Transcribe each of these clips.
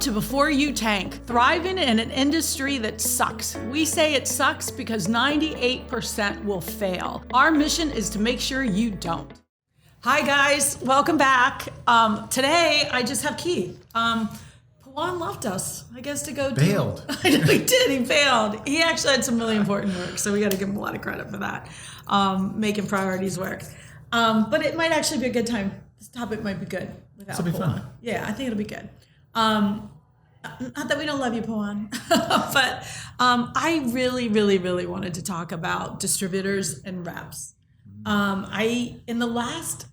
to Before You Tank, thriving in an industry that sucks. We say it sucks because 98% will fail. Our mission is to make sure you don't. Hi guys, welcome back. Today I just have Keith. Pawan left us, I guess, to go Bailed. I know he did, he bailed. He actually had some really important work, so we got to give him a lot of credit for that, making priorities work. But it might actually be a good time. This topic might be good without This will be Pawan. fun. Yeah, I think it'll be good. Not that we don't love you, Pawan, but I really wanted to talk about distributors and reps. In the last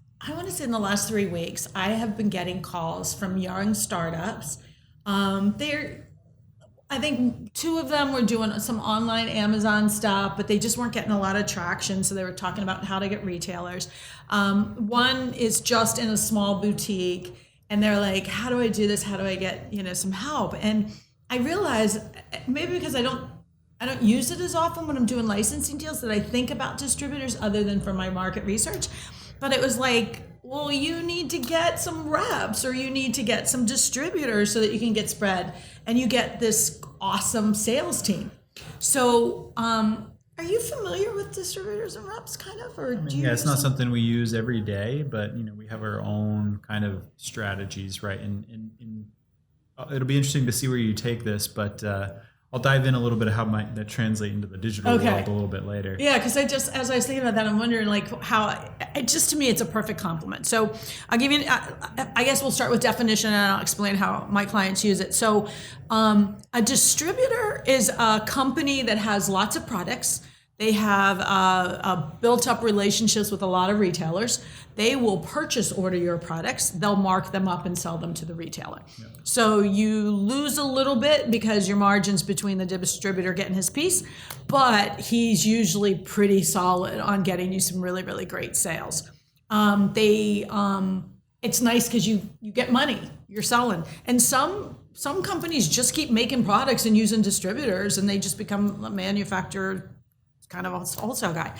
3 weeks, I have been getting calls from young startups. I think two of them were doing some online Amazon stuff, but they just weren't getting a lot of traction. So they were talking about how to get retailers. One is just in a small boutique, and they're like, how do I do this? How do I get, some help? And I realized maybe because I don't use it as often when I'm doing licensing deals that I think about distributors other than for my market research. But it was like, well, you need to get some reps or you need to get some distributors so that you can get spread and you get this awesome sales team. So are you familiar with distributors and reps kind of? Or do you it's not something we use every day, but we have our own kind of strategies, right? And it'll be interesting to see where you take this, but I'll dive in a little bit of how might that translate into the digital world a little bit later. Yeah, because as I was thinking about that, I'm wondering to me, it's a perfect complement. So I'll give you, I guess we'll start with definition and I'll explain how my clients use it. So a distributor is a company that has lots of products. They have built up relationships with a lot of retailers. They will purchase order your products. They'll mark them up and sell them to the retailer. Yeah. So you lose a little bit because your margin's between the distributor getting his piece, but he's usually pretty solid on getting you some really great sales. It's nice because you get money, you're selling. And some companies just keep making products and using distributors and they just become a manufacturer, kind of a wholesale guy.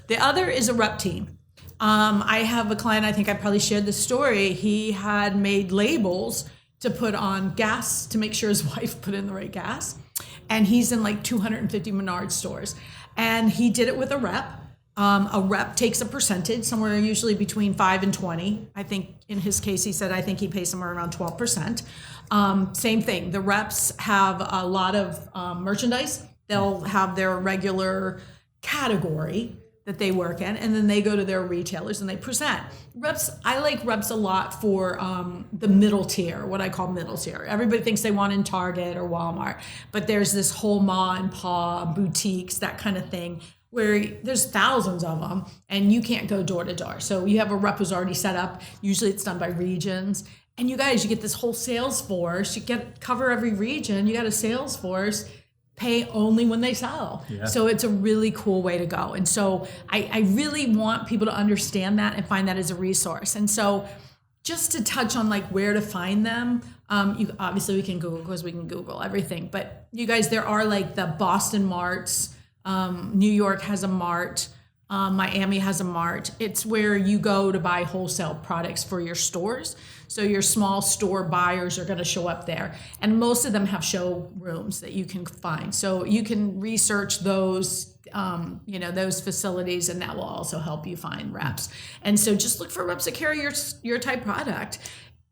The other is a rep team. I have a client, I think I probably shared this story. He had made labels to put on gas to make sure his wife put in the right gas. And he's in like 250 Menards stores. And he did it with a rep. A rep takes a percentage, somewhere usually between 5 and 20. I think in his case, he said, I think he pays somewhere around 12%. Same thing. The reps have a lot of merchandise. They'll have their regular category that they work in, and then they go to their retailers and they present. Reps, I like reps a lot for the middle tier, what I call middle tier. Everybody thinks they want in Target or Walmart, but there's this whole ma and pa boutiques, that kind of thing, where there's thousands of them and you can't go door to door. So you have a rep who's already set up. Usually it's done by regions. And you guys, you get this whole sales force, cover every region, you got a sales force, pay only when they sell. Yeah. So it's a really cool way to go. And so I really want people to understand that and find that as a resource. And so just to touch on like where to find them, obviously we can Google because we can Google everything. But you guys, there are like the Boston Marts, New York has a Mart, Miami has a Mart. It's where you go to buy wholesale products for your stores. So your small store buyers are going to show up there. And most of them have showrooms that you can find. So you can research those, those facilities, and that will also help you find reps. And so just look for reps that carry your type product.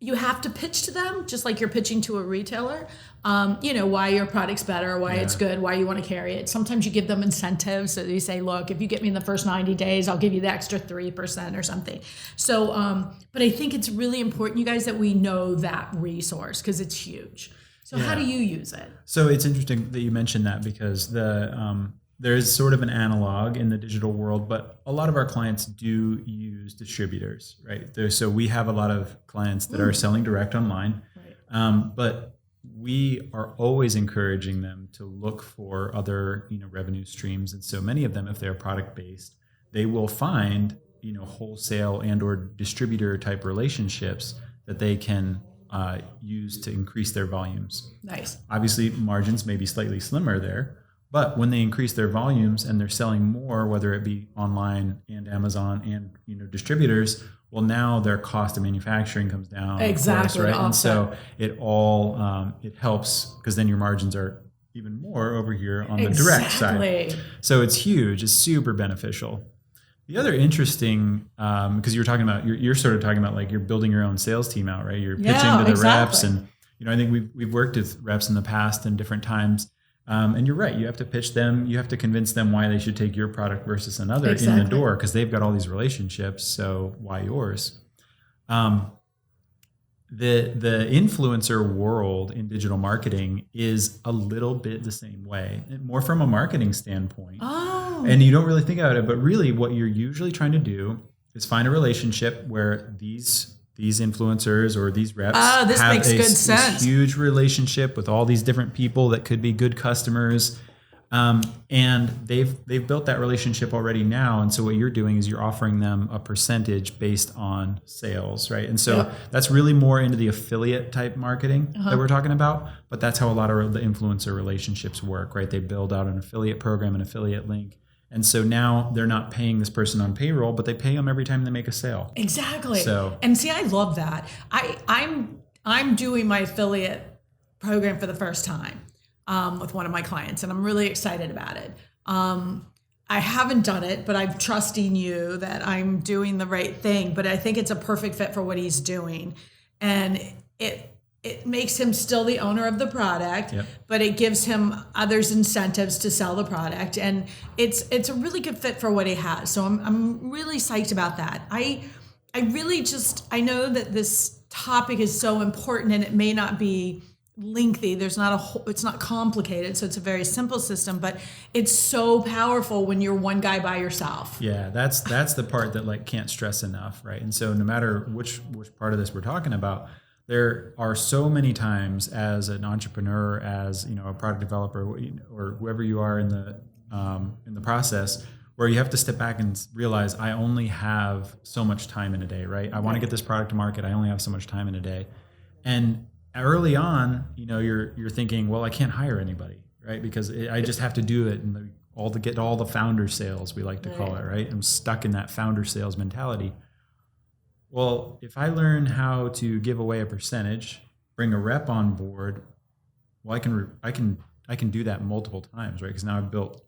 You have to pitch to them, just like you're pitching to a retailer, why your product's better, why it's good, why you want to carry it. Sometimes you give them incentives. So you say, look, if you get me in the first 90 days, I'll give you the extra 3% or something. So, but I think it's really important, you guys, that we know that resource because it's huge. So how do you use it? So it's interesting that you mentioned that because there is sort of an analog in the digital world, but a lot of our clients do use distributors, right? So we have a lot of clients that are selling direct online, right. But we are always encouraging them to look for other, revenue streams. And so many of them, if they're product based, they will find, wholesale and or distributor type relationships that they can use to increase their volumes. Nice. Obviously, margins may be slightly slimmer there. But when they increase their volumes and they're selling more, whether it be online and Amazon and distributors, Well, now their cost of manufacturing comes down. Exactly. Of course, right? And so it all it helps because then your margins are even more over here on the direct side. So it's huge. It's super beneficial. The other interesting, because you're talking about, you're sort of talking about like you're building your own sales team out, right? You're pitching to the reps, and I think we've worked with reps in the past and different times. And you're right. You have to pitch them. You have to convince them why they should take your product versus another in the door because they've got all these relationships. So why yours? The influencer world in digital marketing is a little bit the same way, more from a marketing standpoint. Oh. And you don't really think about it, but really what you're usually trying to do is find a relationship where these influencers or these reps have this huge relationship with all these different people that could be good customers. And they've built that relationship already now. And so what you're doing is you're offering them a percentage based on sales, right? And so that's really more into the affiliate type marketing that we're talking about. But that's how a lot of the influencer relationships work, right? They build out an affiliate program, an affiliate link. And so now they're not paying this person on payroll, but they pay them every time they make a sale. Exactly. So, and see, I love that. I'm doing my affiliate program for the first time with one of my clients, and I'm really excited about it. I haven't done it, but I'm trusting you that I'm doing the right thing. But I think it's a perfect fit for what he's doing, and it makes him still the owner of the product, but it gives him others incentives to sell the product. And it's a really good fit for what he has. So I'm really psyched about that. I know that this topic is so important and it may not be lengthy. It's not complicated. So it's a very simple system, but it's so powerful when you're one guy by yourself. Yeah, that's the part that like can't stress enough, right? And so no matter which part of this we're talking about, there are so many times as an entrepreneur, as a product developer, or whoever you are in the process, where you have to step back and realize I only have so much time in a day, right? I want to get this product to market. I only have so much time in a day, and early on, you're thinking, well, I can't hire anybody, right? Because I just have to do it, and get all the founder sales, we like to call it, right? I'm stuck in that founder sales mentality. Well, if I learn how to give away a percentage, bring a rep on board, well, I can do that multiple times, right? Because now I've built,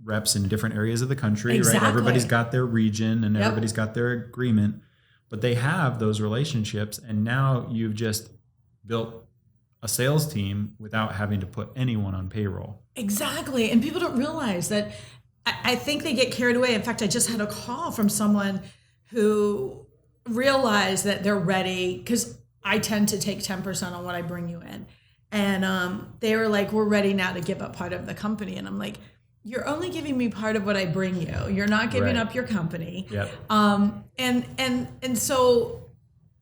reps in different areas of the country, right? Everybody's got their region and everybody's got their agreement, but they have those relationships, and now you've just built a sales team without having to put anyone on payroll. Exactly, and people don't realize that. I think they get carried away. In fact, I just had a call from someone who realize that they're ready, because I tend to take 10% on what I bring you in. And they were like, we're ready now to give up part of the company. And I'm like, you're only giving me part of what I bring you. You're not giving up your company. Yep. And so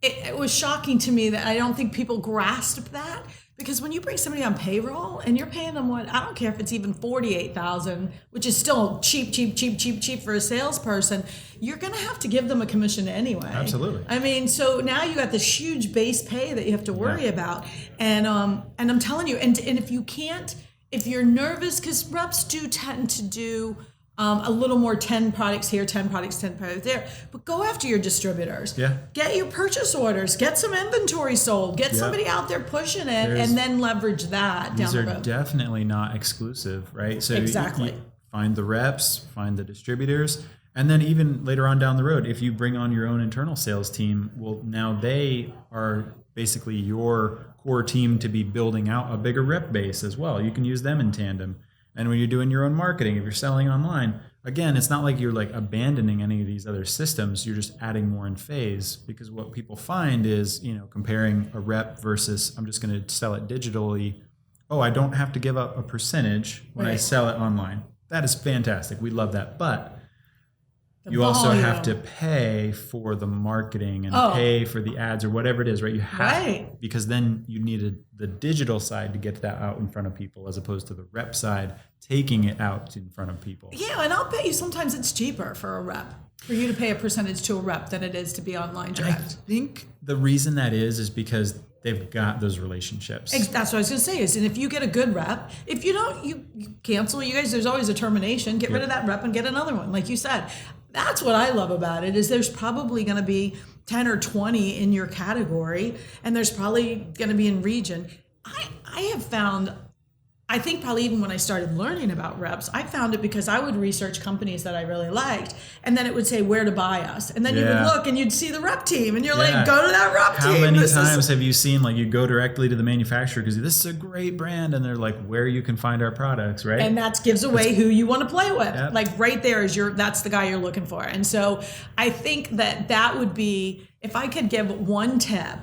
it was shocking to me that I don't think people grasped that. Because when you bring somebody on payroll and you're paying them I don't care if it's even $48,000, which is still cheap for a salesperson, you're going to have to give them a commission anyway. Absolutely. I mean, so now you got this huge base pay that you have to worry about, and I'm telling you, and if you're nervous, because reps do tend to do a little more 10 products here, 10 products there. But go after your distributors. Yeah. Get your purchase orders. Get some inventory sold. Get somebody out there pushing it, and then leverage that down the road. These are definitely not exclusive, right? So exactly. You find the reps, find the distributors, and then even later on down the road, if you bring on your own internal sales team, well, now they are basically your core team to be building out a bigger rep base as well. You can use them in tandem. And when you're doing your own marketing, if you're selling online, again, it's not like you're like abandoning any of these other systems. You're just adding more in phase, because what people find is, comparing a rep versus I'm just going to sell it digitally. Oh, I don't have to give up a percentage when I sell it online. That is fantastic. We love that. But you also have to pay for the marketing and pay for the ads or whatever it is, right? You have because then you needed the digital side to get that out in front of people, as opposed to the rep side taking it out in front of people. Yeah, and I'll bet you sometimes it's cheaper for a rep, for you to pay a percentage to a rep than it is to be online direct. I think the reason that is because they've got those relationships. That's what I was going to say. And if you get a good rep, if you don't, you cancel. You guys, there's always a termination. Get rid of that rep and get another one, like you said. That's what I love about it, is there's probably going to be 10 or 20 in your category, and there's probably going to be in region. I have found, I think probably even when I started learning about reps, I found it because I would research companies that I really liked, and then it would say where to buy us. And then you would look and you'd see the rep team, and you're like, go to that rep team. How many times have you seen, like, you go directly to the manufacturer because this is a great brand, and they're like, where you can find our products, right? And that gives away who you want to play with. Yep. Like right there is that's the guy you're looking for. And so I think that would be, if I could give one tip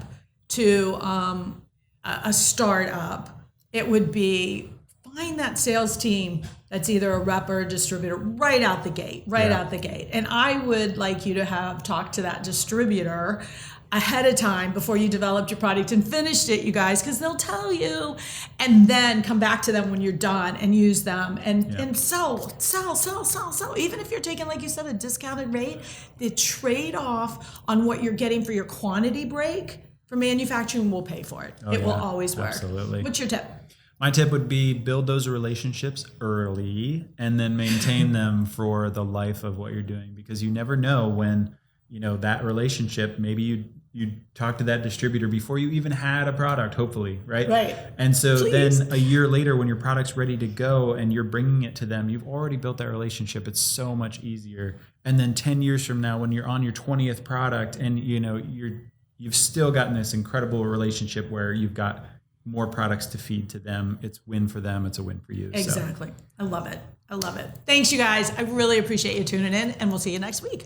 to a startup, it would be find that sales team that's either a rep or a distributor right out the gate, out the gate. And I would like you to have talked to that distributor ahead of time before you developed your product and finished it, you guys, because they'll tell you, and then come back to them when you're done and use them and sell. Even if you're taking, like you said, a discounted rate, the trade-off on what you're getting for your quantity break for manufacturing will pay for it. It will always work. Absolutely. What's your tip? My tip would be build those relationships early and then maintain them for the life of what you're doing, because you never know when, that relationship, maybe you talk to that distributor before you even had a product, hopefully, right? Right. And so then a year later, when your product's ready to go and you're bringing it to them, you've already built that relationship. It's so much easier. And then 10 years from now, when you're on your 20th product and, you've still gotten this incredible relationship where you've got more products to feed to them. It's win for them. It's a win for you. Exactly. So. I love it. Thanks, you guys. I really appreciate you tuning in, and we'll see you next week.